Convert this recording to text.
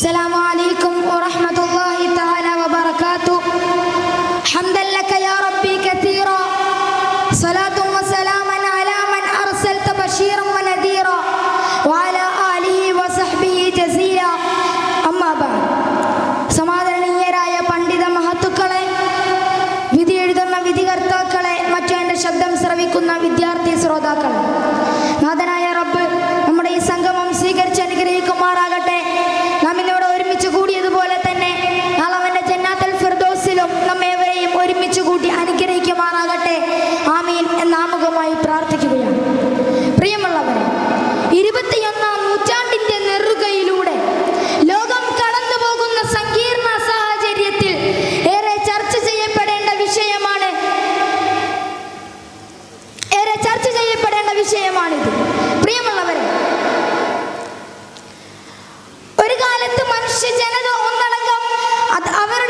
السلام عليكم ورحمة الله تعالى وبركاته. حمدا لك يا ربي كثيرا، صلاة وسلاما على من أرسلت بشيرا ونذيرا وعلى آله وصحبه جزيلا. أما بعد. സമാദരണീയരായ പണ്ഡിത മഹത്തുക്കളെ, വിധി എഴുതുന്ന വിധികർത്താക്കളെ, മറ്റു എൻ്റെ ശബ്ദം ശ്രവിക്കുന്ന വിദ്യാർത്ഥി ശ്രോതാക്കളെ, നാഥനായ റബ്ബ് നമ്മുടെ ഈ സംഗമം സ്വീകരിച്ച് അനുഗ്രഹിക്കുമാറാകട്ടെ. നാം ഇന്നിവിടെ ഒരുമിച്ച് കൂടിയതുപോലെ തന്നെ നാളെ അവൻ്റെ ജന്നാത്തുൽ ഫിർദൗസിലും നമ്മേവരെയും ഒരുമിച്ച് കൂട്ടി അനുഗ്രഹിക്കുമാറാകട്ടെ. ആമീൻ എന്നാമുഖമായി പ്രാർത്ഥിക്കുകയാണ്. പ്രിയമുള്ളവരെ, 21-ാം നൂറ്റാണ്ടിൻ്റെ നെറുകയിലൂടെ ലോകം കടന്നു പോകുന്ന സങ്കീർണ സാഹചര്യത്തിൽ ഏറെ ചർച്ച ചെയ്യപ്പെടേണ്ട വിഷയമാണിത്. പ്രിയമുള്ളവരെ, ഒരു കാലത്ത് മനുഷ്യ ജനത ഒന്നടങ്കം അവർ